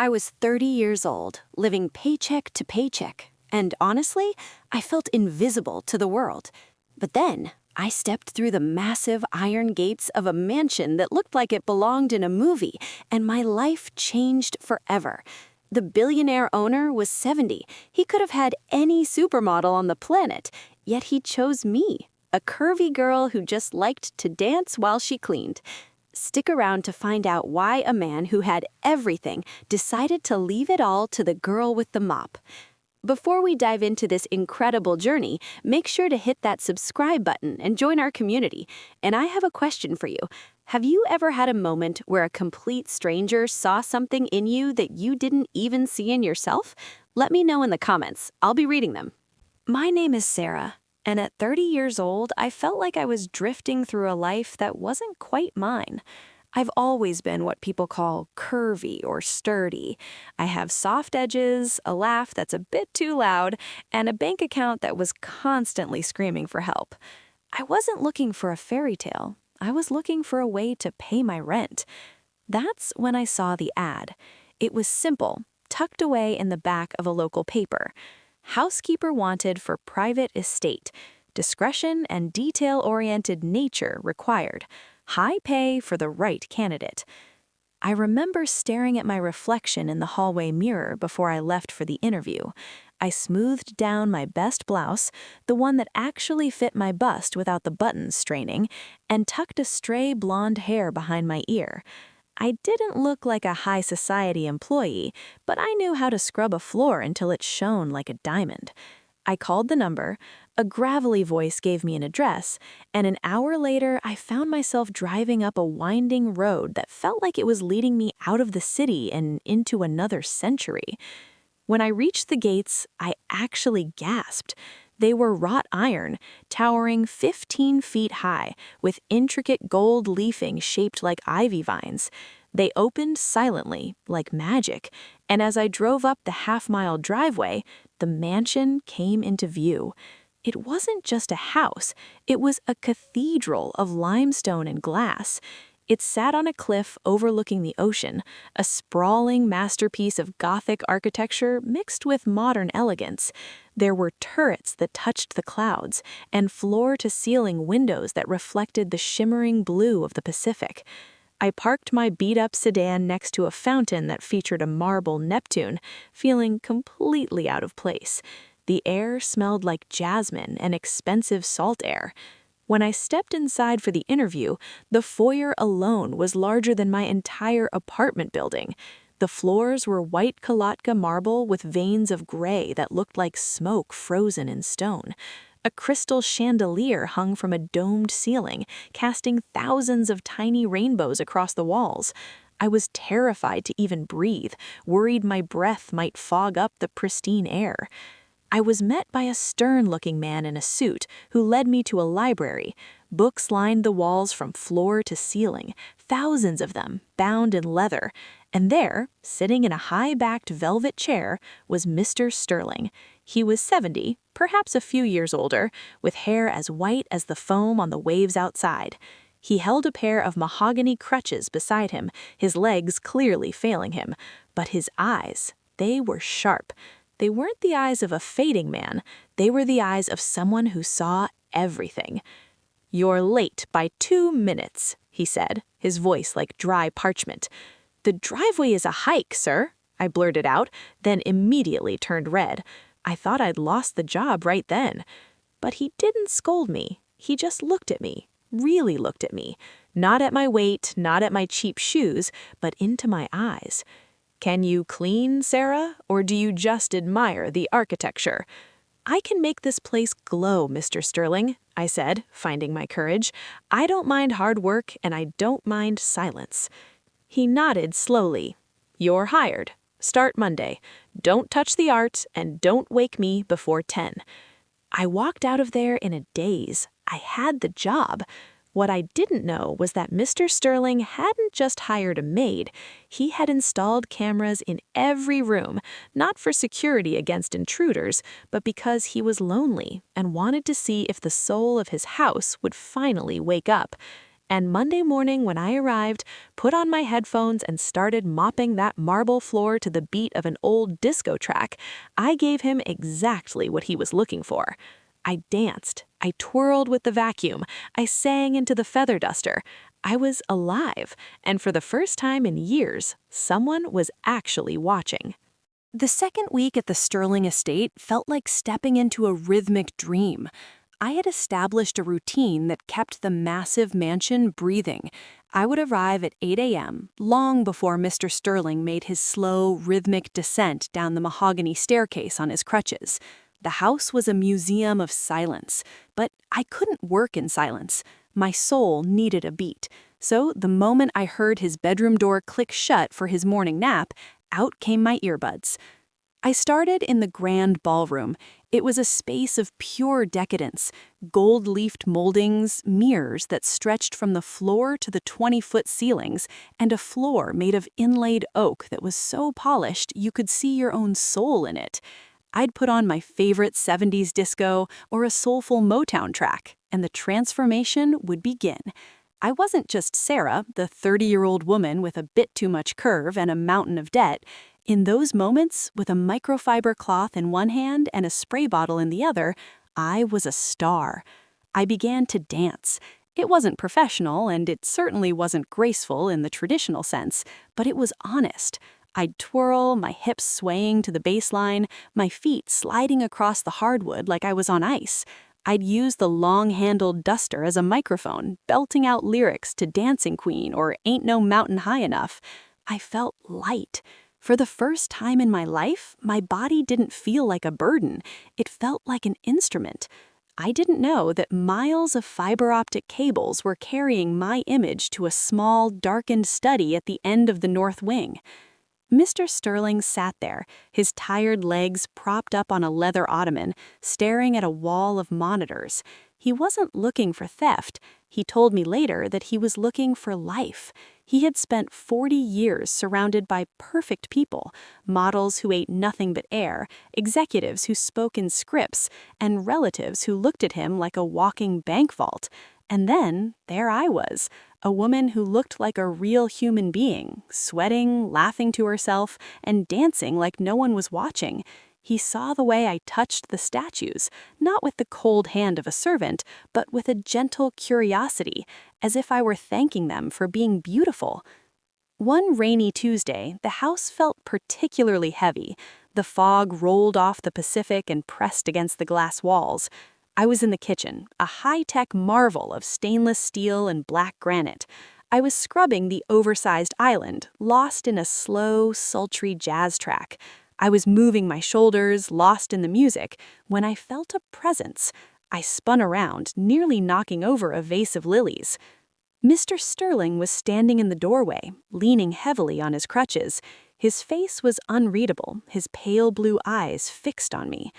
I was 30 years old, living paycheck to paycheck, and honestly, I felt invisible to the world. But then, I stepped through the massive iron gates of a mansion that looked like it belonged in a movie, and my life changed forever. The billionaire owner was 70. He could have had any supermodel on the planet, yet he chose me, a curvy girl who just liked to dance while she cleaned. Stick around to find out why a man who had everything decided to leave it all to the girl with the mop. Before we dive into this incredible journey, make sure to hit that subscribe button and join our community. And I have a question for you. Have you ever had a moment where a complete stranger saw something in you that you didn't even see in yourself? Let me know in the comments. I'll be reading them. My name is Sarah, and at 30 years old, I felt like I was drifting through a life that wasn't quite mine. I've always been what people call curvy or sturdy. I have soft edges, a laugh that's a bit too loud, and a bank account that was constantly screaming for help. I wasn't looking for a fairy tale. I was looking for a way to pay my rent. That's when I saw the ad. It was simple, tucked away in the back of a local paper. Housekeeper wanted for private estate. Discretion and detail-oriented nature required. High pay for the right candidate. I remember staring at my reflection in the hallway mirror before I left for the interview. I smoothed down my best blouse, the one that actually fit my bust without the buttons straining, and tucked a stray blonde hair behind my ear. I didn't look like a high society employee, but I knew how to scrub a floor until it shone like a diamond. I called the number, a gravelly voice gave me an address, and an hour later I found myself driving up a winding road that felt like it was leading me out of the city and into another century. When I reached the gates, I actually gasped. They were wrought iron, towering 15 feet high, with intricate gold leafing shaped like ivy vines. They opened silently, like magic, and as I drove up the half-mile driveway, the mansion came into view. It wasn't just a house, it was a cathedral of limestone and glass. It sat on a cliff overlooking the ocean, a sprawling masterpiece of Gothic architecture mixed with modern elegance. There were turrets that touched the clouds, and floor-to-ceiling windows that reflected the shimmering blue of the Pacific. I parked my beat-up sedan next to a fountain that featured a marble Neptune, feeling completely out of place. The air smelled like jasmine and expensive salt air. When I stepped inside for the interview, the foyer alone was larger than my entire apartment building. The floors were white Kalatka marble with veins of gray that looked like smoke frozen in stone. A crystal chandelier hung from a domed ceiling, casting thousands of tiny rainbows across the walls. I was terrified to even breathe, worried my breath might fog up the pristine air. I was met by a stern-looking man in a suit who led me to a library. Books lined the walls from floor to ceiling, thousands of them, bound in leather. And there, sitting in a high-backed velvet chair, was Mr. Sterling. He was 70, perhaps a few years older, with hair as white as the foam on the waves outside. He held a pair of mahogany crutches beside him, his legs clearly failing him. But his eyes, they were sharp. They weren't the eyes of a fading man, they were the eyes of someone who saw everything. "You're late by 2 minutes," he said, his voice like dry parchment. "The driveway is a hike, sir," I blurted out, then immediately turned red. I thought I'd lost the job right then. But he didn't scold me. He just looked at me, really looked at me. Not at my weight, not at my cheap shoes, but into my eyes. "Can you clean, Sarah, or do you just admire the architecture?" "I can make this place glow, Mr. Sterling," I said, finding my courage. "I don't mind hard work, and I don't mind silence." He nodded slowly. "You're hired. Start Monday. Don't touch the art, and don't wake me before 10. I walked out of there in a daze. I had the job. What I didn't know was that Mr. Sterling hadn't just hired a maid. He had installed cameras in every room, not for security against intruders, but because he was lonely and wanted to see if the soul of his house would finally wake up. And Monday morning when I arrived, put on my headphones and started mopping that marble floor to the beat of an old disco track, I gave him exactly what he was looking for. I danced, I twirled with the vacuum, I sang into the feather duster. I was alive, and for the first time in years, someone was actually watching. The second week at the Sterling estate felt like stepping into a rhythmic dream. I had established a routine that kept the massive mansion breathing. I would arrive at 8 a.m., long before Mr. Sterling made his slow, rhythmic descent down the mahogany staircase on his crutches. The house was a museum of silence, but I couldn't work in silence. My soul needed a beat. So the moment I heard his bedroom door click shut for his morning nap, out came my earbuds. I started in the grand ballroom. It was a space of pure decadence, gold-leafed moldings, mirrors that stretched from the floor to the 20-foot ceilings, and a floor made of inlaid oak that was so polished you could see your own soul in it. I'd put on my favorite 70s disco or a soulful Motown track, and the transformation would begin. I wasn't just Sarah, the 30-year-old woman with a bit too much curve and a mountain of debt. In those moments, with a microfiber cloth in one hand and a spray bottle in the other, I was a star. I began to dance. It wasn't professional, and it certainly wasn't graceful in the traditional sense, but it was honest. I'd twirl, my hips swaying to the bass line, my feet sliding across the hardwood like I was on ice. I'd use the long-handled duster as a microphone, belting out lyrics to Dancing Queen or Ain't No Mountain High Enough. I felt light. For the first time in my life, my body didn't feel like a burden. It felt like an instrument. I didn't know that miles of fiber optic cables were carrying my image to a small, darkened study at the end of the north wing. Mr. Sterling sat there, his tired legs propped up on a leather ottoman, staring at a wall of monitors. He wasn't looking for theft. He told me later that he was looking for life. He had spent 40 years surrounded by perfect people, models who ate nothing but air, executives who spoke in scripts, and relatives who looked at him like a walking bank vault. And then, there I was, a woman who looked like a real human being, sweating, laughing to herself, and dancing like no one was watching. He saw the way I touched the statues, not with the cold hand of a servant, but with a gentle curiosity, as if I were thanking them for being beautiful. One rainy Tuesday, the house felt particularly heavy. The fog rolled off the Pacific and pressed against the glass walls. I was in the kitchen, a high-tech marvel of stainless steel and black granite. I was scrubbing the oversized island, lost in a slow, sultry jazz track. I was moving my shoulders, lost in the music, when I felt a presence. I spun around, nearly knocking over a vase of lilies. Mr. Sterling was standing in the doorway, leaning heavily on his crutches. His face was unreadable, his pale blue eyes fixed on me.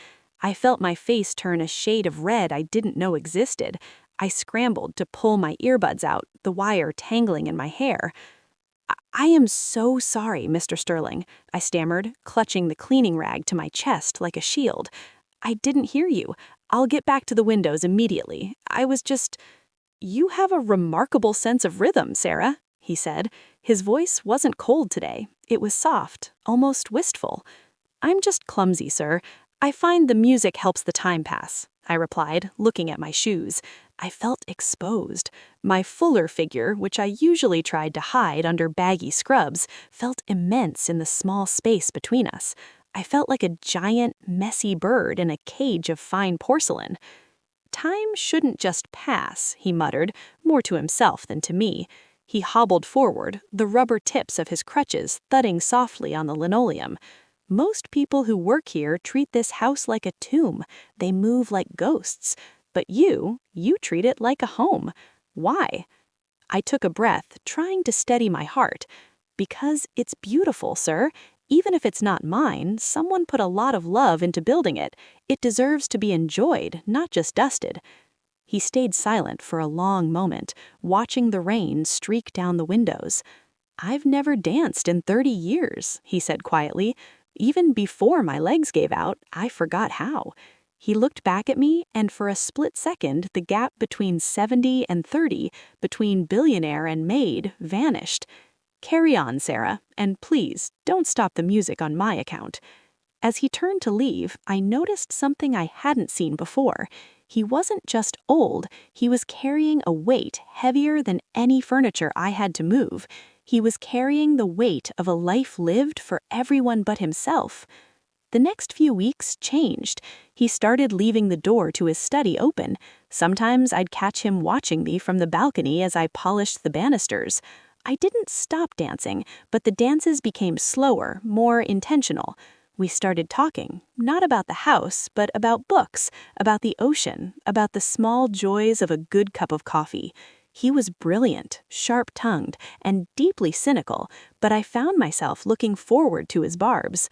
I felt my face turn a shade of red I didn't know existed. I scrambled to pull my earbuds out, the wire tangling in my hair. I am so sorry, Mr. Sterling, I stammered, clutching the cleaning rag to my chest like a shield. I didn't hear you. I'll get back to the windows immediately. I was just... You have a remarkable sense of rhythm, Sarah, he said. His voice wasn't cold today. It was soft, almost wistful. I'm just clumsy, sir. I find the music helps the time pass, I replied, looking at my shoes. I felt exposed. My fuller figure, which I usually tried to hide under baggy scrubs, felt immense in the small space between us. I felt like a giant, messy bird in a cage of fine porcelain. Time shouldn't just pass, he muttered, more to himself than to me. He hobbled forward, the rubber tips of his crutches thudding softly on the linoleum. Most people who work here treat this house like a tomb. They move like ghosts. But you treat it like a home. Why? I took a breath, trying to steady my heart. Because it's beautiful, sir. Even if it's not mine, someone put a lot of love into building it. It deserves to be enjoyed, not just dusted. He stayed silent for a long moment, watching the rain streak down the windows. I've never danced in 30 years, he said quietly. Even before my legs gave out, I forgot how. He looked back at me, and for a split second, the gap between 70 and 30, between billionaire and maid, vanished. "Carry on, Sarah, and please, don't stop the music on my account." As he turned to leave, I noticed something I hadn't seen before. He wasn't just old, he was carrying a weight heavier than any furniture I had to move. He was carrying the weight of a life lived for everyone but himself. The next few weeks changed. He started leaving the door to his study open. Sometimes I'd catch him watching me from the balcony as I polished the banisters. I didn't stop dancing, but the dances became slower, more intentional. We started talking, not about the house, but about books, about the ocean, about the small joys of a good cup of coffee. He was brilliant, sharp-tongued, and deeply cynical, but I found myself looking forward to his barbs.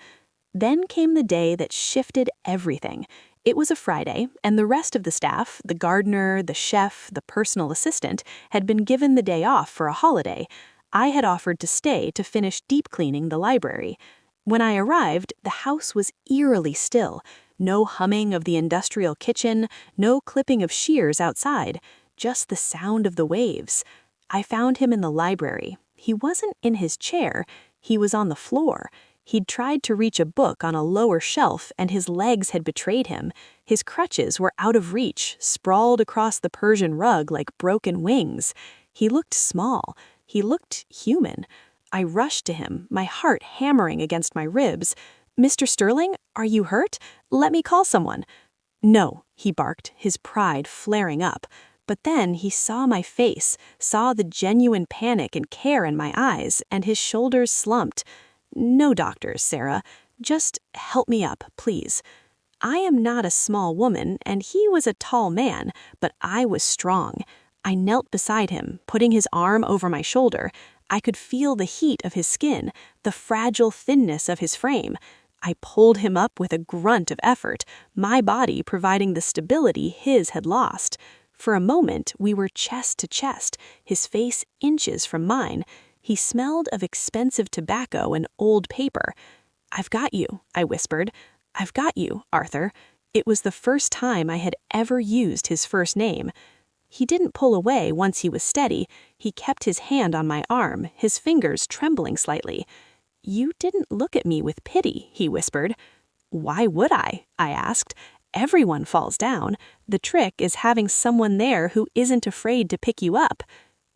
Then came the day that shifted everything. It was a Friday, and the rest of the staff, the gardener, the chef, the personal assistant, had been given the day off for a holiday. I had offered to stay to finish deep cleaning the library. When I arrived, the house was eerily still. No humming of the industrial kitchen, no clipping of shears outside, just the sound of the waves. I found him in the library. He wasn't in his chair, he was on the floor. He'd tried to reach a book on a lower shelf, and his legs had betrayed him. His crutches were out of reach, sprawled across the Persian rug like broken wings. He looked small. He looked human. I rushed to him, my heart hammering against my ribs. "Mr. Sterling, are you hurt? Let me call someone." "No," he barked, his pride flaring up. But then he saw my face, saw the genuine panic and care in my eyes, and his shoulders slumped. "No doctors, Sarah. Just help me up, please." I am not a small woman, and he was a tall man, but I was strong. I knelt beside him, putting his arm over my shoulder. I could feel the heat of his skin, the fragile thinness of his frame. I pulled him up with a grunt of effort, my body providing the stability his had lost. For a moment, we were chest to chest, his face inches from mine. He smelled of expensive tobacco and old paper. "I've got you," I whispered. "I've got you, Arthur." It was the first time I had ever used his first name. He didn't pull away once he was steady. He kept his hand on my arm, his fingers trembling slightly. "You didn't look at me with pity," he whispered. "Why would I?" I asked. "Everyone falls down. The trick is having someone there who isn't afraid to pick you up."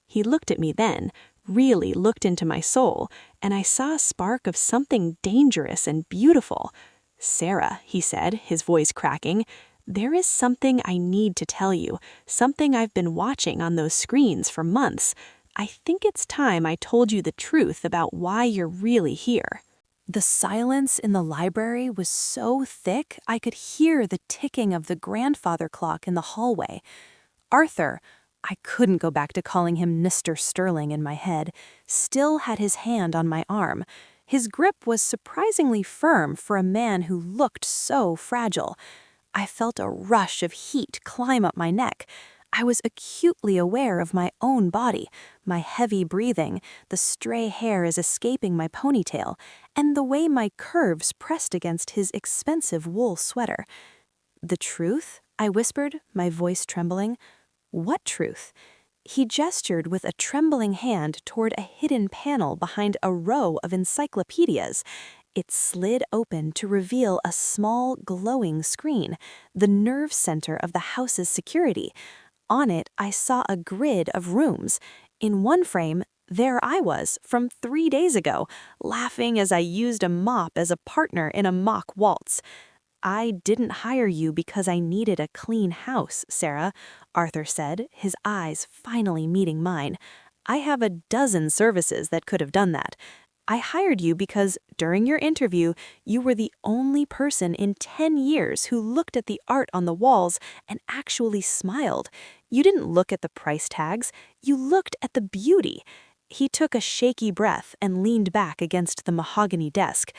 He looked at me then, really looked into my soul, and I saw a spark of something dangerous and beautiful. "Sarah," he said, his voice cracking, "there is something I need to tell you, something I've been watching on those screens for months. I think it's time I told you the truth about why you're really here." The silence in the library was so thick I could hear the ticking of the grandfather clock in the hallway. Arthur, I couldn't go back to calling him Mr. Sterling in my head, still had his hand on my arm. His grip was surprisingly firm for a man who looked so fragile. I felt a rush of heat climb up my neck. I was acutely aware of my own body, my heavy breathing, the stray hairs escaping my ponytail, and the way my curves pressed against his expensive wool sweater. "The truth?" I whispered, my voice trembling. "What truth?" He gestured with a trembling hand toward a hidden panel behind a row of encyclopedias. It slid open to reveal a small, glowing screen, the nerve center of the house's security. On it, I saw a grid of rooms. In one frame, there I was, from 3 days ago, laughing as I used a mop as a partner in a mock waltz. "I didn't hire you because I needed a clean house, Sarah," Arthur said, his eyes finally meeting mine. "I have a dozen services that could have done that. I hired you because, during your interview, you were the only person in 10 years who looked at the art on the walls and actually smiled. You didn't look at the price tags, you looked at the beauty." He took a shaky breath and leaned back against the mahogany desk.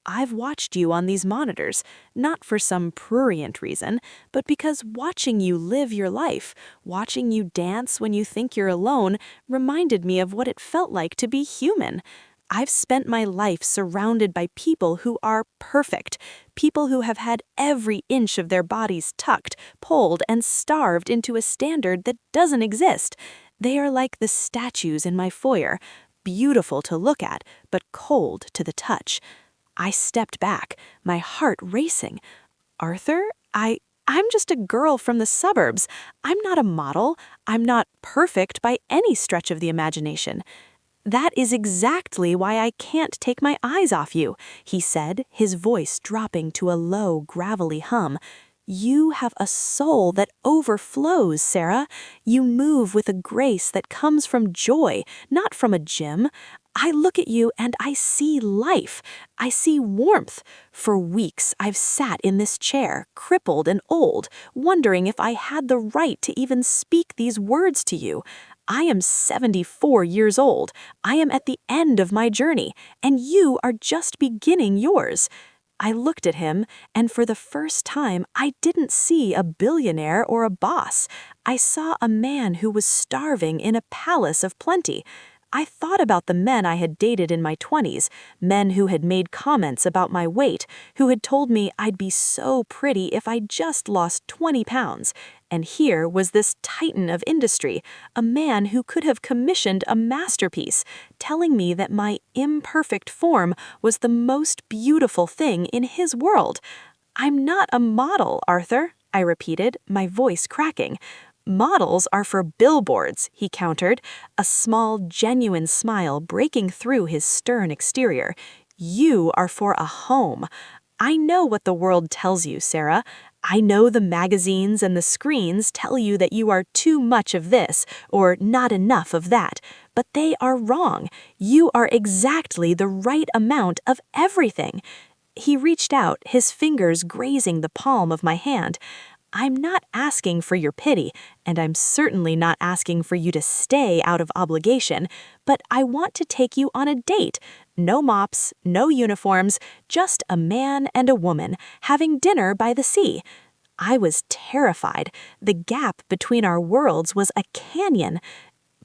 "I've watched you on these monitors, not for some prurient reason, but because watching you live your life, watching you dance when you think you're alone, reminded me of what it felt like to be human. I've spent my life surrounded by people who are perfect, people who have had every inch of their bodies tucked, pulled, and starved into a standard that doesn't exist. They are like the statues in my foyer, beautiful to look at, but cold to the touch. I stepped back, my heart racing. Arthur, I'm just a girl from the suburbs. I'm not a model. I'm not perfect by any stretch of the imagination. That is exactly why I can't take my eyes off you, he said, his voice dropping to a low, gravelly hum. You have a soul that overflows, Sarah. You move with a grace that comes from joy, not from a gym. I look at you and I see life. I see warmth. For weeks, I've sat in this chair, crippled and old, wondering if I had the right to even speak these words to you. I am 74 years old. I am at the end of my journey, and you are just beginning yours. I looked at him, and for the first time, I didn't see a billionaire or a boss. I saw a man who was starving in a palace of plenty. I thought about the men I had dated in my 20s, men who had made comments about my weight, who had told me I'd be so pretty if I just lost 20 pounds. And here was this titan of industry, a man who could have commissioned a masterpiece, telling me that my imperfect form was the most beautiful thing in his world. I'm not a model, Arthur, I repeated, my voice cracking. Models are for billboards, he countered, a small, genuine smile breaking through his stern exterior. You are for a home. I know what the world tells you, Sarah. I know the magazines and the screens tell you that you are too much of this or not enough of that, but they are wrong. You are exactly the right amount of everything. He reached out, his fingers grazing the palm of my hand. I'm not asking for your pity, and I'm certainly not asking for you to stay out of obligation, but I want to take you on a date. No mops, no uniforms, just a man and a woman having dinner by the sea. I was terrified. The gap between our worlds was a canyon.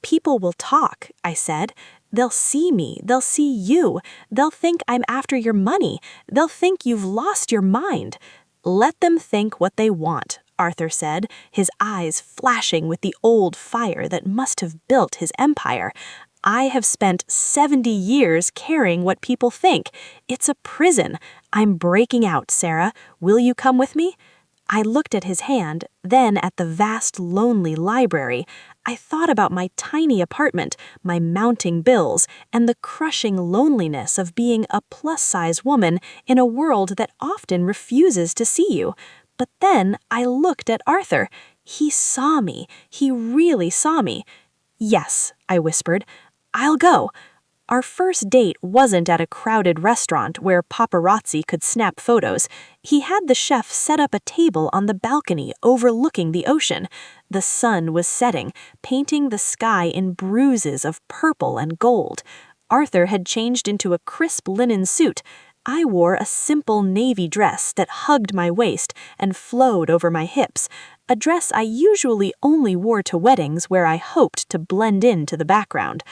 People will talk, I said. They'll see me. They'll see you. They'll think I'm after your money. They'll think you've lost your mind. Let them think what they want, Arthur said, his eyes flashing with the old fire that must have built his empire. I have spent 70 years caring what people think. It's a prison. I'm breaking out, Sarah. Will you come with me? I looked at his hand, then at the vast, lonely library. I thought about my tiny apartment, my mounting bills, and the crushing loneliness of being a plus-size woman in a world that often refuses to see you. But then I looked at Arthur. He saw me. He really saw me. Yes, I whispered. I'll go. Our first date wasn't at a crowded restaurant where paparazzi could snap photos. He had the chef set up a table on the balcony overlooking the ocean. The sun was setting, painting the sky in bruises of purple and gold. Arthur had changed into a crisp linen suit. I wore a simple navy dress that hugged my waist and flowed over my hips, a dress I usually only wore to weddings where I hoped to blend into the background.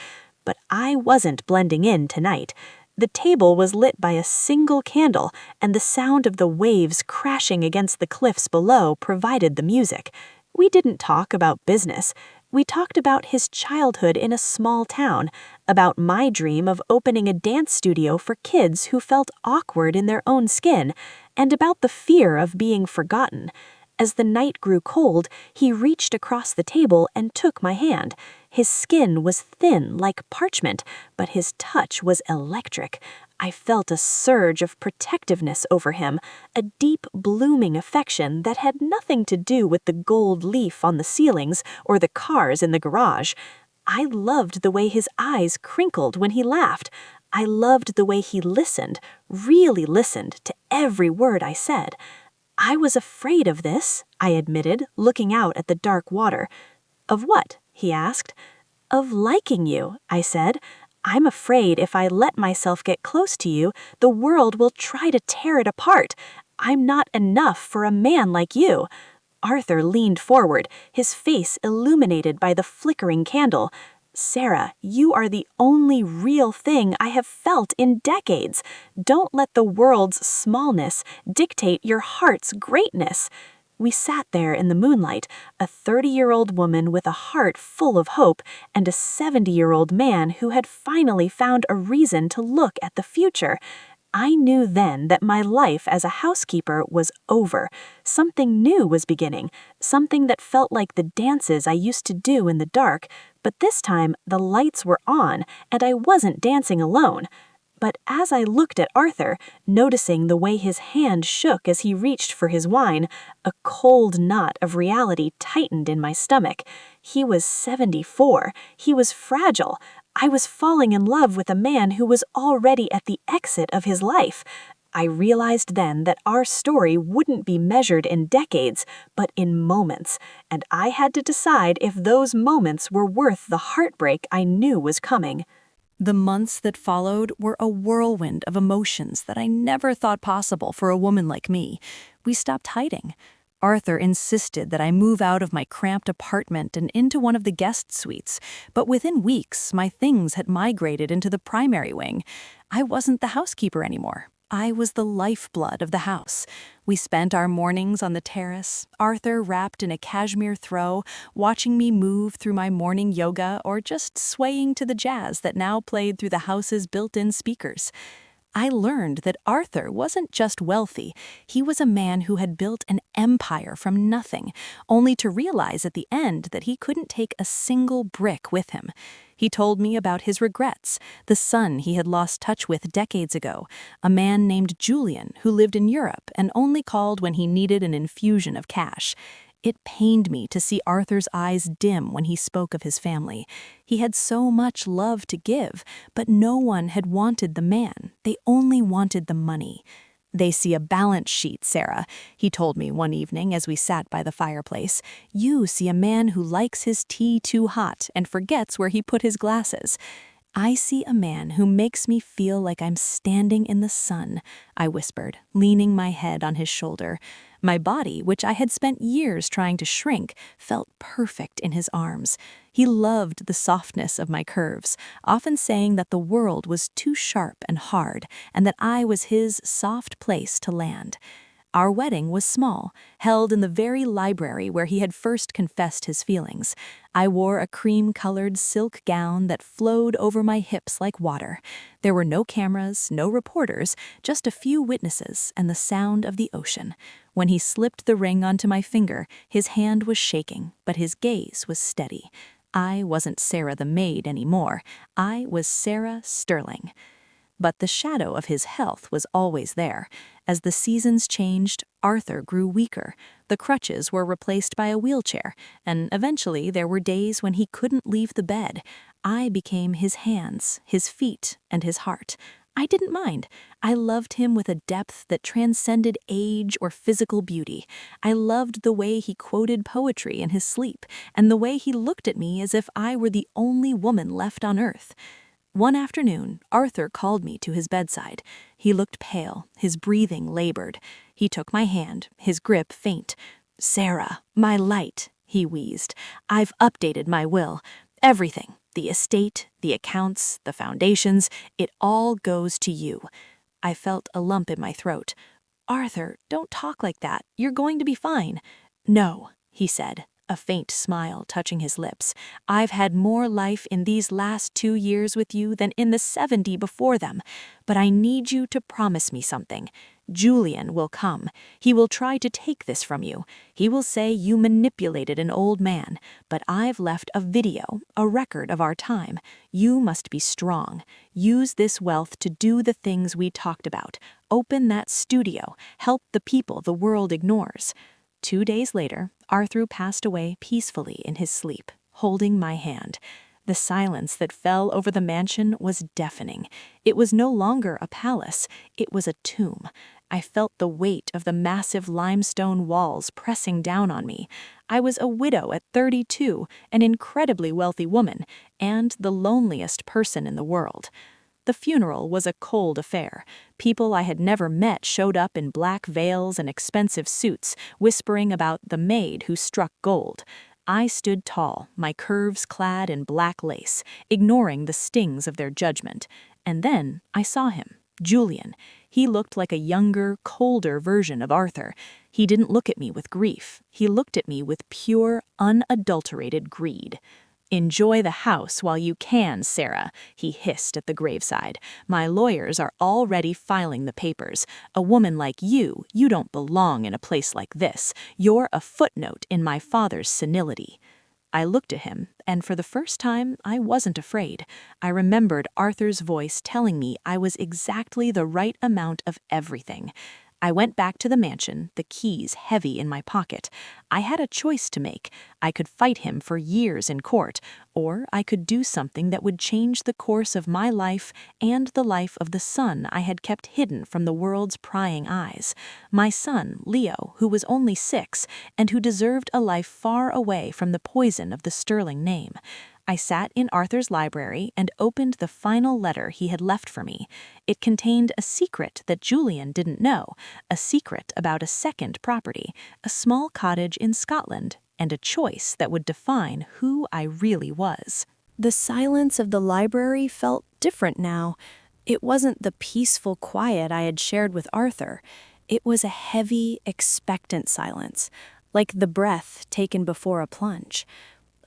But I wasn't blending in tonight. The table was lit by a single candle, and the sound of the waves crashing against the cliffs below provided the music. We didn't talk about business. We talked about his childhood in a small town, about my dream of opening a dance studio for kids who felt awkward in their own skin, and about the fear of being forgotten. As the night grew cold, he reached across the table and took my hand. His skin was thin like parchment, but his touch was electric. I felt a surge of protectiveness over him, a deep, blooming affection that had nothing to do with the gold leaf on the ceilings or the cars in the garage. I loved the way his eyes crinkled when he laughed. I loved the way he listened, really listened to every word I said. I was afraid of this, I admitted, looking out at the dark water. Of what? He asked. Of liking you, I said. I'm afraid if I let myself get close to you, the world will try to tear it apart. I'm not enough for a man like you. Arthur leaned forward, his face illuminated by the flickering candle. "Sarah, you are the only real thing I have felt in decades. Don't let the world's smallness dictate your heart's greatness." We sat there in the moonlight, a 30-year-old woman with a heart full of hope and a 70-year-old man who had finally found a reason to look at the future. I knew then that my life as a housekeeper was over. Something new was beginning, something that felt like the dances I used to do in the dark, but this time the lights were on and I wasn't dancing alone. But as I looked at Arthur, noticing the way his hand shook as he reached for his wine, a cold knot of reality tightened in my stomach. He was 74. He was fragile. I was falling in love with a man who was already at the exit of his life. I realized then that our story wouldn't be measured in decades, but in moments, and I had to decide if those moments were worth the heartbreak I knew was coming. The months that followed were a whirlwind of emotions that I never thought possible for a woman like me. We stopped hiding. Arthur insisted that I move out of my cramped apartment and into one of the guest suites, but within weeks, my things had migrated into the primary wing. I wasn't the housekeeper anymore. I was the lifeblood of the house. We spent our mornings on the terrace, Arthur wrapped in a cashmere throw, watching me move through my morning yoga or just swaying to the jazz that now played through the house's built-in speakers. I learned that Arthur wasn't just wealthy, he was a man who had built an empire from nothing, only to realize at the end that he couldn't take a single brick with him. He told me about his regrets, the son he had lost touch with decades ago, a man named Julian who lived in Europe and only called when he needed an infusion of cash. It pained me to see Arthur's eyes dim when he spoke of his family. He had so much love to give, but no one had wanted the man. They only wanted the money. "They see a balance sheet, Sarah," he told me one evening as we sat by the fireplace. "You see a man who likes his tea too hot and forgets where he put his glasses. I see a man who makes me feel like I'm standing in the sun," I whispered, leaning my head on his shoulder. My body, which I had spent years trying to shrink, felt perfect in his arms. He loved the softness of my curves, often saying that the world was too sharp and hard, and that I was his soft place to land. Our wedding was small, held in the very library where he had first confessed his feelings. I wore a cream-colored silk gown that flowed over my hips like water. There were no cameras, no reporters, just a few witnesses and the sound of the ocean. When he slipped the ring onto my finger, his hand was shaking, but his gaze was steady. I wasn't Sarah the maid anymore. I was Sarah Sterling. But the shadow of his health was always there. As the seasons changed, Arthur grew weaker. The crutches were replaced by a wheelchair, and eventually there were days when he couldn't leave the bed. I became his hands, his feet, and his heart. I didn't mind. I loved him with a depth that transcended age or physical beauty. I loved the way he quoted poetry in his sleep, and the way he looked at me as if I were the only woman left on earth. One afternoon, Arthur called me to his bedside. He looked pale, his breathing labored. He took my hand, his grip faint. "Sarah, my light," he wheezed. "I've updated my will. Everything, the estate, the accounts, the foundations, it all goes to you." I felt a lump in my throat. "Arthur, don't talk like that. You're going to be fine." "No," he said, a faint smile touching his lips. "I've had more life in these last 2 years with you than in the 70 before them. But I need you to promise me something. Julian will come. He will try to take this from you. He will say you manipulated an old man. But I've left a video, a record of our time. You must be strong. Use this wealth to do the things we talked about. Open that studio. Help the people the world ignores." 2 days later, Arthur passed away peacefully in his sleep, holding my hand. The silence that fell over the mansion was deafening. It was no longer a palace, it was a tomb. I felt the weight of the massive limestone walls pressing down on me. I was a widow at 32, an incredibly wealthy woman, and the loneliest person in the world. The funeral was a cold affair. People I had never met showed up in black veils and expensive suits, whispering about the maid who struck gold. I stood tall, my curves clad in black lace, ignoring the stings of their judgment. And then I saw him, Julian. He looked like a younger, colder version of Arthur. He didn't look at me with grief. He looked at me with pure, unadulterated greed. "Enjoy the house while you can, Sarah," he hissed at the graveside. "My lawyers are already filing the papers. A woman like you don't belong in a place like this. You're a footnote in my father's senility." I looked at him, and for the first time, I wasn't afraid. I remembered Arthur's voice telling me I was exactly the right amount of everything. I went back to the mansion, the keys heavy in my pocket. I had a choice to make. I could fight him for years in court, or I could do something that would change the course of my life and the life of the son I had kept hidden from the world's prying eyes. My son, Leo, who was only 6, and who deserved a life far away from the poison of the sterling name. I sat in Arthur's library and opened the final letter he had left for me. It contained a secret that Julian didn't know, a secret about a second property, a small cottage in Scotland, and a choice that would define who I really was. The silence of the library felt different now. It wasn't the peaceful quiet I had shared with Arthur. It was a heavy, expectant silence, like the breath taken before a plunge.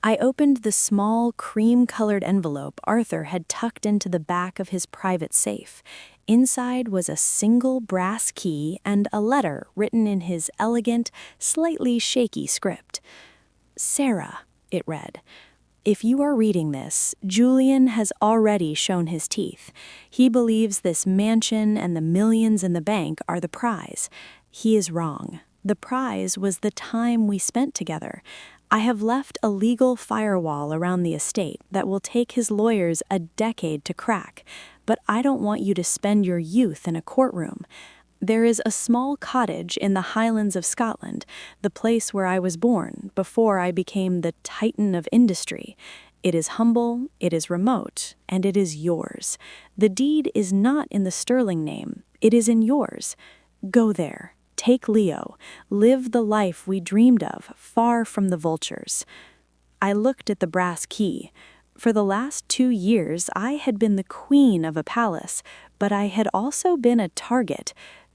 I opened the small, cream-colored envelope Arthur had tucked into the back of his private safe. Inside was a single brass key and a letter written in his elegant, slightly shaky script. "Sarah," it read, "if you are reading this, Julian has already shown his teeth. He believes this mansion and the millions in the bank are the prize. He is wrong. The prize was the time we spent together. I have left a legal firewall around the estate that will take his lawyers a decade to crack, but I don't want you to spend your youth in a courtroom. There is a small cottage in the Highlands of Scotland, the place where I was born before I became the titan of industry. It is humble, it is remote, and it is yours. The deed is not in the sterling name, it is in yours. Go there. Take Leo, live the life we dreamed of, far from the vultures." I looked at the brass key. For the last 2 years, I had been the queen of a palace, but I had also been a target.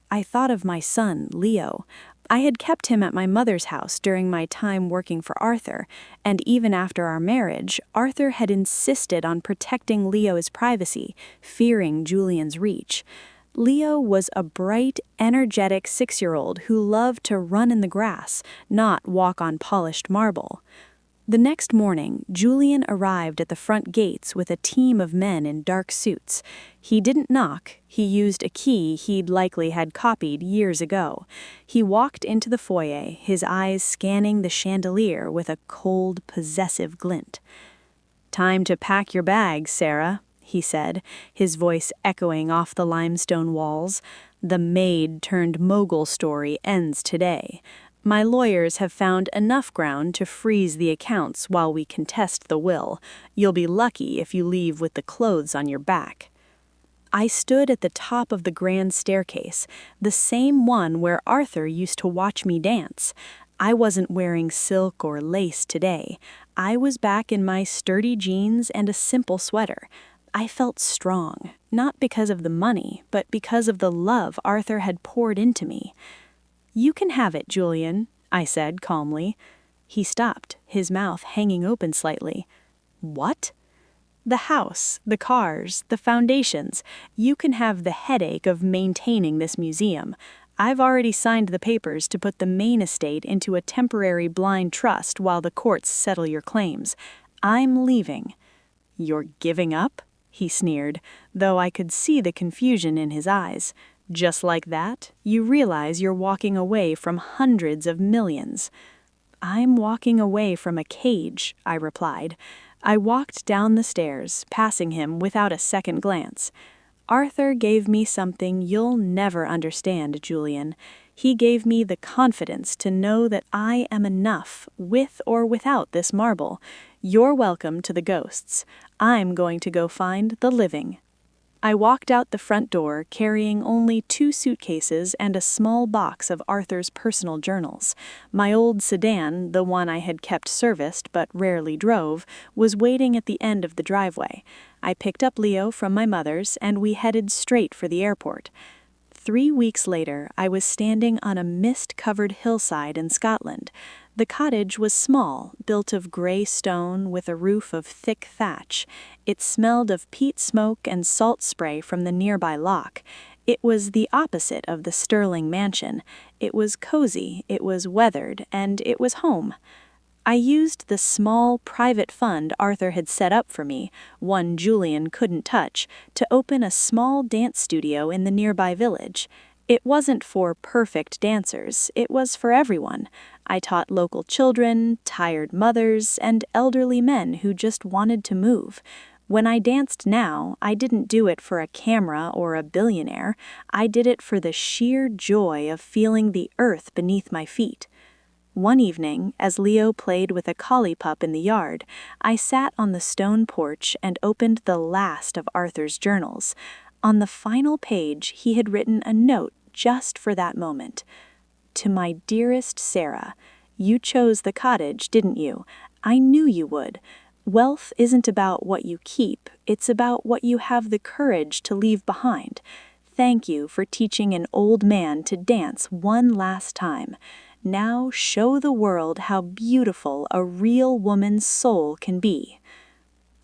I thought of my son, Leo. I had kept him at my mother's house during my time working for Arthur, and even after our marriage, Arthur had insisted on protecting Leo's privacy, fearing Julian's reach. Leo was a bright, energetic 6-year-old who loved to run in the grass, not walk on polished marble. The next morning, Julian arrived at the front gates with a team of men in dark suits. He didn't knock. He used a key he'd likely had copied years ago. He walked into the foyer, his eyes scanning the chandelier with a cold, possessive glint. "Time to pack your bags, Sarah," he said, his voice echoing off the limestone walls. "The maid-turned-mogul story ends today. My lawyers have found enough ground to freeze the accounts while we contest the will. You'll be lucky if you leave with the clothes on your back." I stood at the top of the grand staircase, the same one where Arthur used to watch me dance. I wasn't wearing silk or lace today. I was back in my sturdy jeans and a simple sweater. I felt strong, not because of the money, but because of the love Arthur had poured into me. "You can have it, Julian," I said calmly. He stopped, his mouth hanging open slightly. "What?" "The house, the cars, the foundations. You can have the headache of maintaining this museum. I've already signed the papers to put the main estate into a temporary blind trust while the courts settle your claims. I'm leaving." "You're giving up?" he sneered, though I could see the confusion in his eyes. "Just like that, you realize you're walking away from hundreds of millions." "I'm walking away from a cage," I replied. I walked down the stairs, passing him without a second glance. "Arthur gave me something you'll never understand, Julian. He gave me the confidence to know that I am enough, with or without this marble. You're welcome to the ghosts. I'm going to go find the living." I walked out the front door carrying only 2 suitcases and a small box of Arthur's personal journals. My old sedan, the one I had kept serviced but rarely drove, was waiting at the end of the driveway. I picked up Leo from my mother's and we headed straight for the airport. 3 weeks later, I was standing on a mist-covered hillside in Scotland. The cottage was small, built of gray stone with a roof of thick thatch. It smelled of peat smoke and salt spray from the nearby loch. It was the opposite of the Sterling mansion. It was cozy, it was weathered, and it was home. I used the small, private fund Arthur had set up for me, one Julian couldn't touch, to open a small dance studio in the nearby village. It wasn't for perfect dancers, it was for everyone. I taught local children, tired mothers, and elderly men who just wanted to move. When I danced now, I didn't do it for a camera or a billionaire. I did it for the sheer joy of feeling the earth beneath my feet. One evening, as Leo played with a collie pup in the yard, I sat on the stone porch and opened the last of Arthur's journals. On the final page, he had written a note just for that moment. To my dearest Sarah, you chose the cottage, didn't you? I knew you would. Wealth isn't about what you keep, it's about what you have the courage to leave behind. Thank you for teaching an old man to dance one last time. Now show the world how beautiful a real woman's soul can be.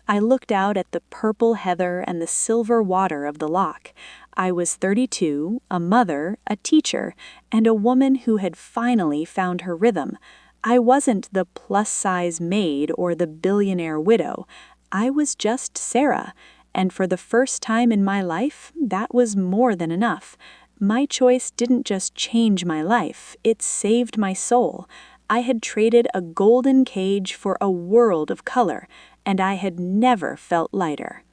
I looked out at the purple heather and the silver water of the loch. I was 32, a mother, a teacher, and a woman who had finally found her rhythm. I wasn't the plus-size maid or the billionaire widow. I was just Sarah, and for the first time in my life, that was more than enough. My choice didn't just change my life, it saved my soul. I had traded a golden cage for a world of color, and I had never felt lighter.